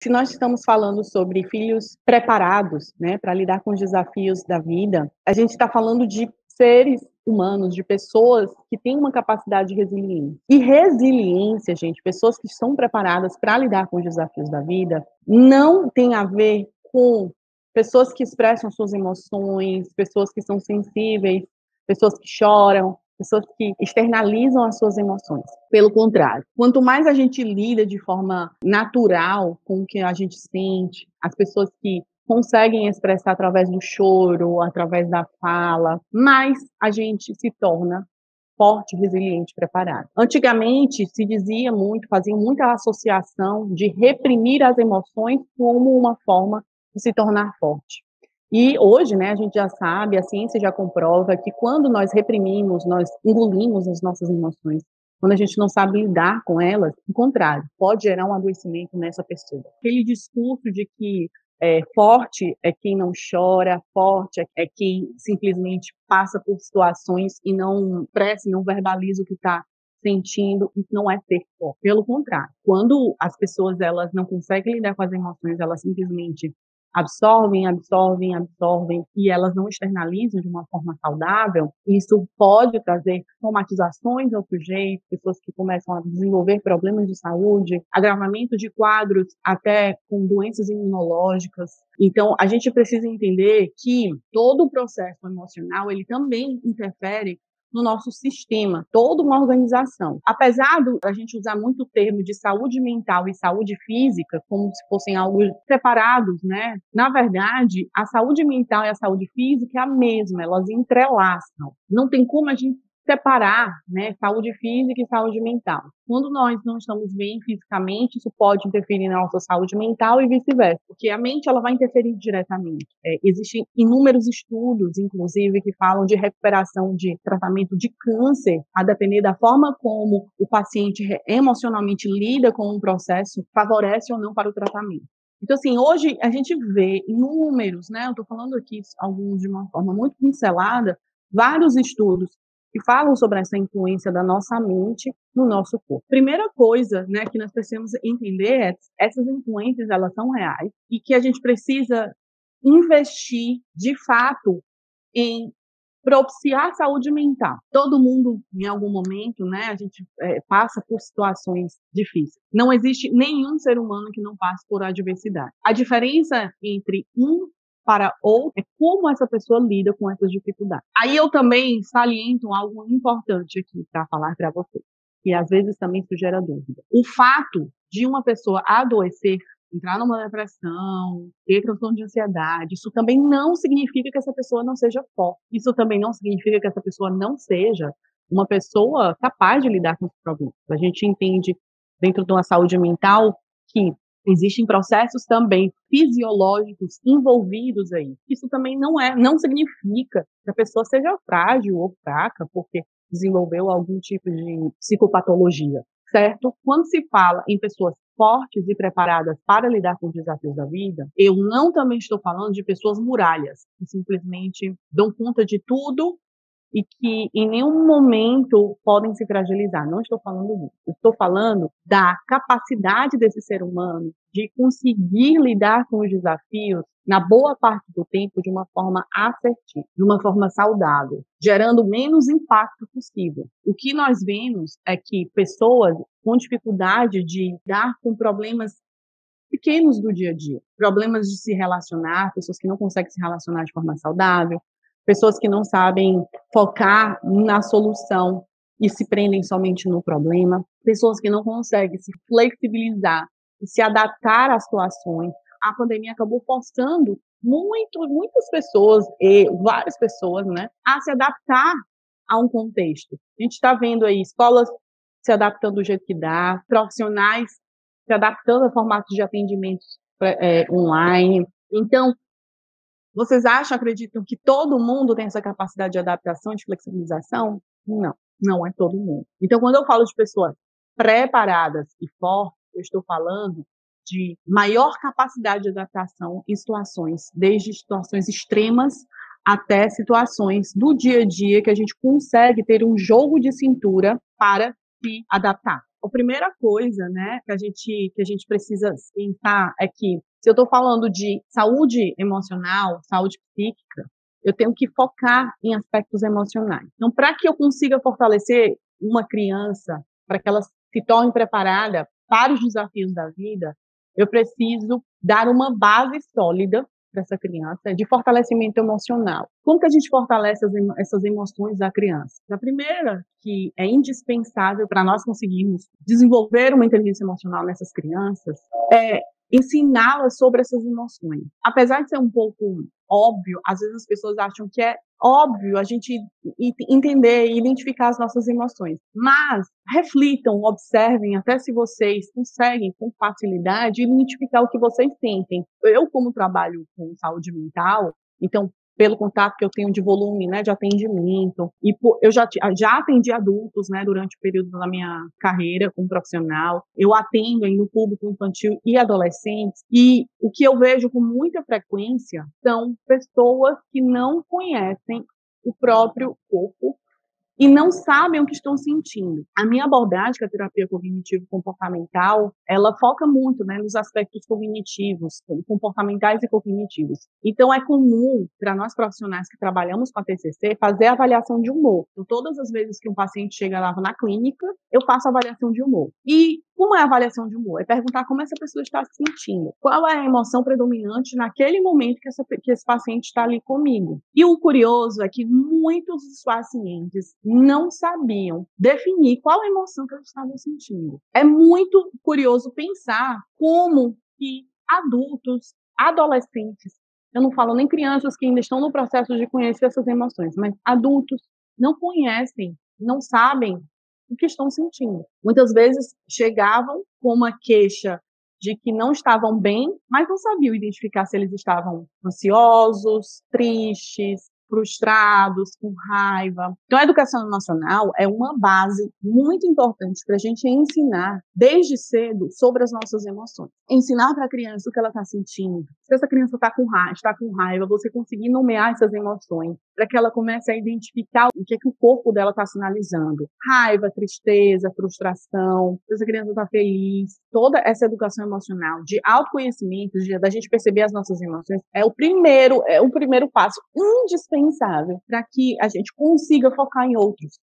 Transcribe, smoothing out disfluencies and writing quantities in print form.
Se nós estamos falando sobre filhos preparados, né, para lidar com os desafios da vida, a gente está falando de seres humanos, de pessoas que têm uma capacidade de resiliência. E resiliência, gente, pessoas que estão preparadas para lidar com os desafios da vida, não tem a ver com pessoas que expressam suas emoções, pessoas que são sensíveis, pessoas que choram, pessoas que externalizam as suas emoções. Pelo contrário, quanto mais a gente lida de forma natural com o que a gente sente, as pessoas que conseguem expressar através do choro, através da fala, mais a gente se torna forte, resiliente, preparado. Antigamente se dizia muito, fazia muita associação de reprimir as emoções como uma forma de se tornar forte. E hoje, né, a gente já sabe, a ciência já comprova que quando nós reprimimos, nós engolimos as nossas emoções, quando a gente não sabe lidar com elas, o contrário, pode gerar um adoecimento nessa pessoa. Aquele discurso de que forte é quem não chora, forte é quem simplesmente passa por situações e não expressa, não verbaliza o que está sentindo, isso não é ser forte. Pelo contrário, quando as pessoas elas não conseguem lidar com as emoções, elas simplesmente absorvem, absorvem, absorvem e elas não externalizam de uma forma saudável, isso pode trazer traumatizações ao sujeito, pessoas que começam a desenvolver problemas de saúde, agravamento de quadros até com doenças imunológicas. Então, a gente precisa entender que todo o processo emocional, ele também interfere no nosso sistema, toda uma organização. Apesar de a gente usar muito o termo de saúde mental e saúde física como se fossem algo separados, né? Na verdade, a saúde mental e a saúde física é a mesma, elas entrelaçam. Não tem como a gente separar, né, saúde física e saúde mental. Quando nós não estamos bem fisicamente, isso pode interferir na nossa saúde mental e vice-versa, porque a mente ela vai interferir diretamente. Existem inúmeros estudos, inclusive, que falam de recuperação de tratamento de câncer, a depender da forma como o paciente emocionalmente lida com um processo, favorece ou não para o tratamento. Então, assim, hoje a gente vê inúmeros, né, eu estou falando aqui alguns de uma forma muito pincelada, vários estudos que falam sobre essa influência da nossa mente no nosso corpo. Primeira coisa, né, que nós precisamos entender é que essas influências, elas são reais e que a gente precisa investir, de fato, em propiciar a saúde mental. Todo mundo, em algum momento, né, a gente passa por situações difíceis. Não existe nenhum ser humano que não passe por adversidade. A diferença entre um para outro é como essa pessoa lida com essas dificuldades. Aí eu também saliento algo importante aqui para falar para vocês, que às vezes também isso gera dúvida. O fato de uma pessoa adoecer, entrar numa depressão, ter transtorno de ansiedade, isso também não significa que essa pessoa não seja forte. Isso também não significa que essa pessoa não seja uma pessoa capaz de lidar com os problemas. A gente entende, dentro de uma saúde mental, que existem processos também fisiológicos envolvidos aí. Isso também não significa que a pessoa seja frágil ou fraca porque desenvolveu algum tipo de psicopatologia, certo? Quando se fala em pessoas fortes e preparadas para lidar com os desafios da vida, eu não também estou falando de pessoas muralhas, que simplesmente dão conta de tudo e que em nenhum momento podem se fragilizar. Não estou falando disso. Estou falando da capacidade desse ser humano de conseguir lidar com os desafios na boa parte do tempo de uma forma assertiva, de uma forma saudável, gerando o menos impacto possível. O que nós vemos é que pessoas com dificuldade de lidar com problemas pequenos do dia a dia, problemas de se relacionar, pessoas que não conseguem se relacionar de forma saudável, pessoas que não sabem focar na solução e se prendem somente no problema, pessoas que não conseguem se flexibilizar e se adaptar às situações. A pandemia acabou forçando muitas pessoas, e várias pessoas, né, a se adaptar a um contexto. A gente está vendo aí escolas se adaptando do jeito que dá, profissionais se adaptando a formatos de atendimentos online. Então, vocês acreditam que todo mundo tem essa capacidade de adaptação, de flexibilização? Não, não é todo mundo. Então, quando eu falo de pessoas preparadas e fortes, eu estou falando de maior capacidade de adaptação em situações, desde situações extremas até situações do dia a dia que a gente consegue ter um jogo de cintura para se adaptar. A primeira coisa, né, que a gente precisa pensar é que, se eu estou falando de saúde emocional, saúde psíquica, eu tenho que focar em aspectos emocionais. Então, para que eu consiga fortalecer uma criança, para que ela se torne preparada para os desafios da vida, eu preciso dar uma base sólida para essa criança de fortalecimento emocional. Como que a gente fortalece essas emoções da criança? A primeira, que é indispensável para nós conseguirmos desenvolver uma inteligência emocional nessas crianças, é ensiná-las sobre essas emoções. Apesar de ser um pouco óbvio, às vezes as pessoas acham que é óbvio a gente entender e identificar as nossas emoções. Mas reflitam, observem, até se vocês conseguem com facilidade identificar o que vocês sentem. Eu, como trabalho com saúde mental, então, pelo contato que eu tenho de volume, né, de atendimento, e eu já atendi adultos, né, durante o período da minha carreira como profissional, eu atendo ainda o público infantil e adolescentes, e o que eu vejo com muita frequência são pessoas que não conhecem o próprio corpo e não sabem o que estão sentindo. A minha abordagem, que é a terapia cognitivo-comportamental, ela foca muito, né, nos aspectos cognitivos, comportamentais e cognitivos. Então, é comum para nós profissionais que trabalhamos com a TCC fazer a avaliação de humor. Então, todas as vezes que um paciente chega lá na clínica, eu faço a avaliação de humor. E como é a avaliação de humor? É perguntar como essa pessoa está se sentindo. Qual é a emoção predominante naquele momento que esse paciente está ali comigo. E o curioso é que muitos dos pacientes não sabiam definir qual a emoção que eles estavam sentindo. É muito curioso pensar como que adultos, adolescentes, eu não falo nem crianças que ainda estão no processo de conhecer essas emoções, mas adultos não conhecem, não sabem o que estão sentindo. Muitas vezes chegavam com uma queixa de que não estavam bem, mas não sabiam identificar se eles estavam ansiosos, tristes, frustrados, com raiva. Então, a educação emocional é uma base muito importante para a gente ensinar desde cedo sobre as nossas emoções. Ensinar para a criança o que ela está sentindo. Se essa criança está com raiva, você conseguir nomear essas emoções, para que ela comece a identificar o que é que o corpo dela está sinalizando. Raiva, tristeza, frustração, se essa criança está feliz. Toda essa educação emocional de autoconhecimento, da gente perceber as nossas emoções, é o primeiro passo indispensável para que a gente consiga focar em outros.